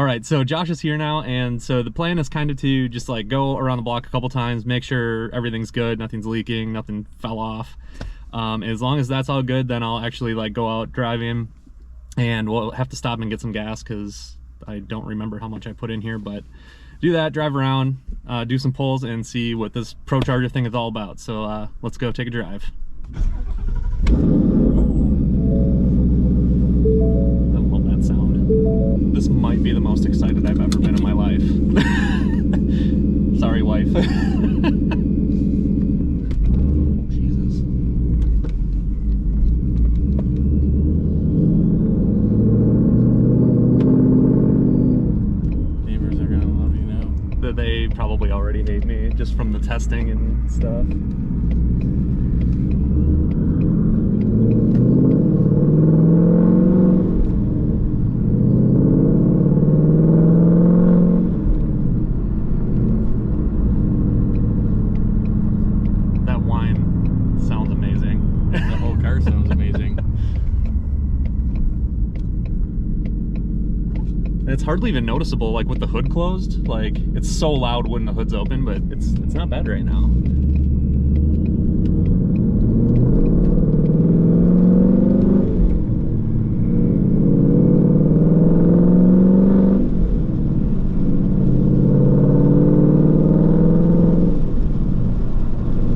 All right, so Josh is here now, and so the plan is kind of to just like go around the block a couple times, make sure everything's good, nothing's leaking, nothing fell off. As long as that's all good, then I'll actually like go out, drive in, and we'll have to stop and get some gas because I don't remember how much I put in here, but do that, drive around, do some pulls, and see what this ProCharger thing is all about. So let's go take a drive. This might be the most excited I've ever been in my life. Sorry, wife. Jesus. Neighbors are gonna love you now. They probably already hate me just from the testing and stuff. It's hardly even noticeable, like with the hood closed. Like it's so loud when the hood's open, but it's not bad right now.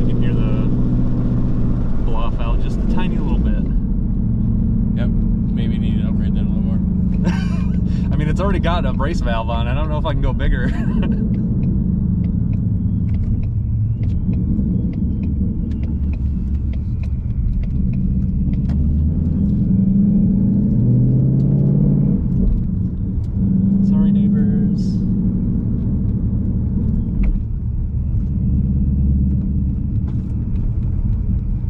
You can hear the blow off valve just a tiny little bit. Yep, maybe need to upgrade that a little more. I mean, it's already got a brace valve on. I don't know if I can go bigger. Sorry, neighbors.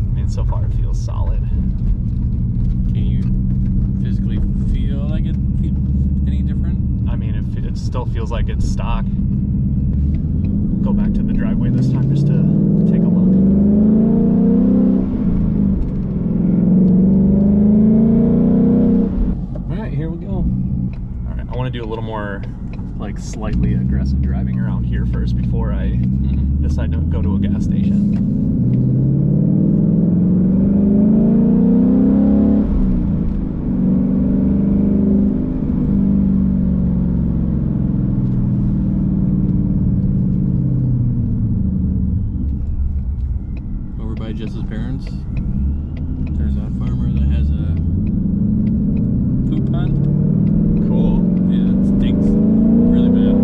I mean, so far it feels solid. Can you physically feel like it any different? I mean, it still feels like it's stock. Go back to the driveway this time just to take a look. All right, here we go. All right, I want to do a little more like slightly aggressive driving around here first before I decide to go to a gas station. Jess's parents, there's a farmer that has a poop pond. Cool. Yeah, it stinks really bad.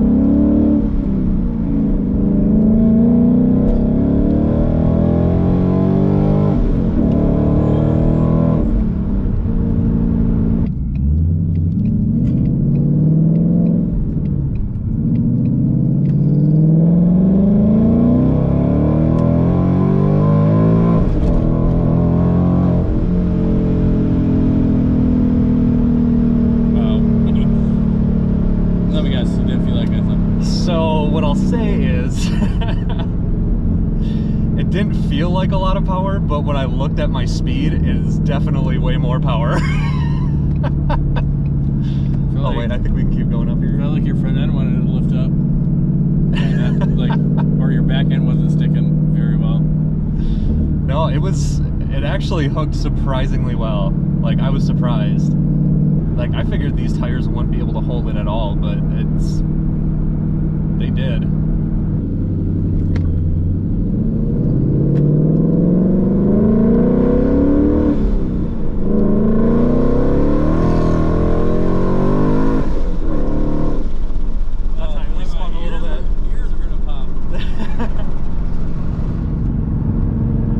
So what I'll say is it didn't feel like a lot of power, but when I looked at my speed, it is definitely way more power. Oh wait, I think we can keep going up here. I felt like your front end wanted to lift up. And like, or your back end wasn't sticking very well. No, it actually hooked surprisingly well. Like, I was surprised. Like, I figured these tires wouldn't be able to hold it at all, but they did.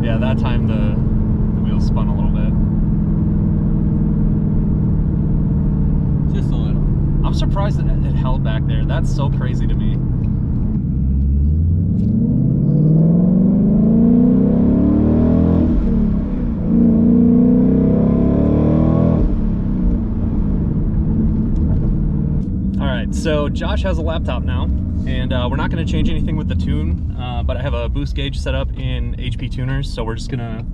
Yeah, that time the wheels spun a little bit. Just a little. I'm surprised that it held back there. That's so crazy to me. All right, so Josh has a laptop now, and we're not going to change anything with the tune, but I have a boost gauge set up in HP tuners, so we're just going to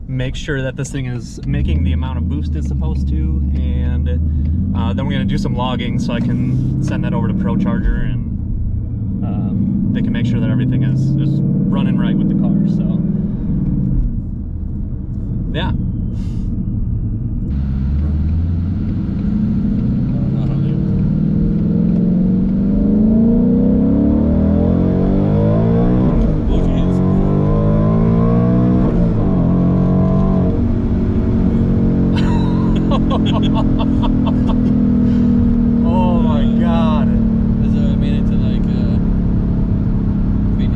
make sure that this thing is making the amount of boost it's supposed to, and Then we're gonna do some logging so I can send that over to ProCharged, and they can make sure that everything is running right with the car. So yeah. Oh my god. So I made it to like, between,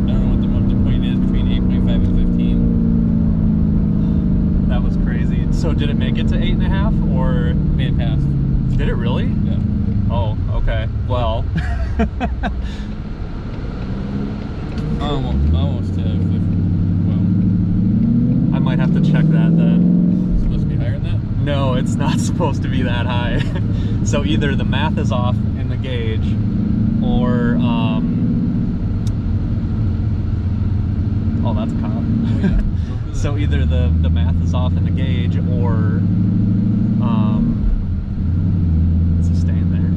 I don't know what the point is, between 8.5 and 15. That was crazy. So did it make it to 8.5 or? Made it past. Did it really? Yeah. Oh, okay. Well. Almost to 50. Well, I might have to check that then. it's supposed to be higher than that? No, it's not supposed to be that high. So either the math is off in the gauge, or oh, that's a cop. Oh, yeah. So either the math is off in the gauge, or is it staying there?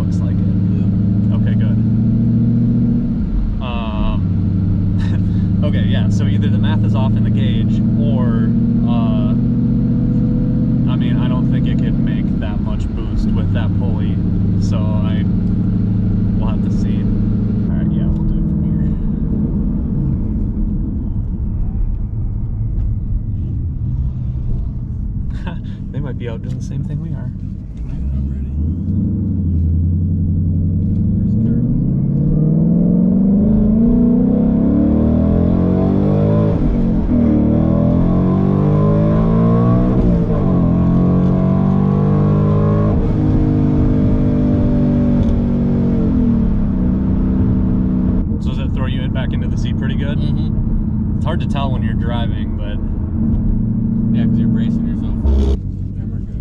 Looks like it. Okay, good. Okay, yeah. So either the math is off in the gauge, or I mean, I don't think it can make that much boost with that pulley, so we'll have to see. All right, yeah, we'll do it from here. They might be out doing the same thing we are. I'm ready. Back into the seat pretty good. Mm-hmm. It's hard to tell when you're driving, but Yeah, because you're bracing yourself. Yeah, we're good.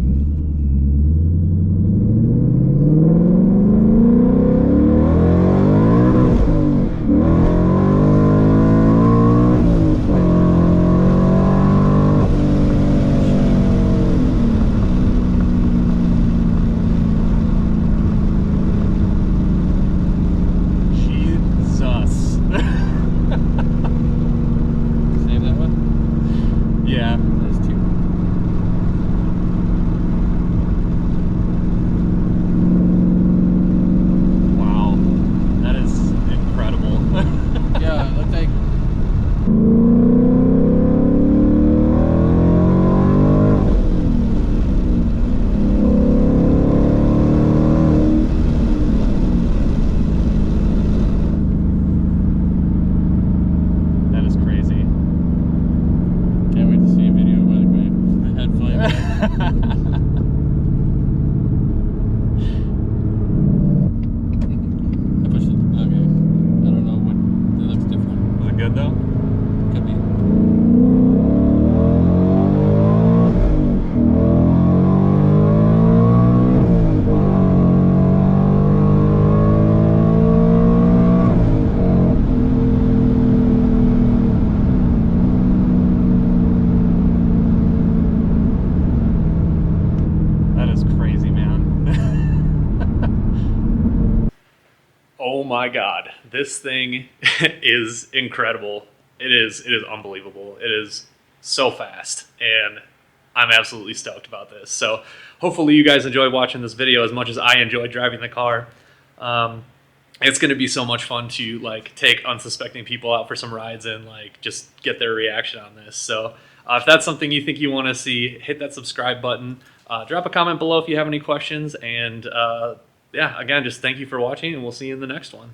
Save that one? yeah. There's two. Wow, that is incredible. Yeah, it looked like. That is crazy. Can't wait to see a video, by the way. My head flame. I pushed it. Okay. I don't know what. It looks different. Was it good though? Could be. That is crazy, man. Oh my god, this thing is incredible. It is unbelievable. It is so fast, and I'm absolutely stoked about this. So hopefully you guys enjoy watching this video as much as I enjoy driving the car. It's going to be so much fun to like take unsuspecting people out for some rides and like just get their reaction on this. So if that's something you think you want to see, hit that subscribe button. Drop a comment below if you have any questions, and yeah, again, just thank you for watching, and we'll see you in the next one.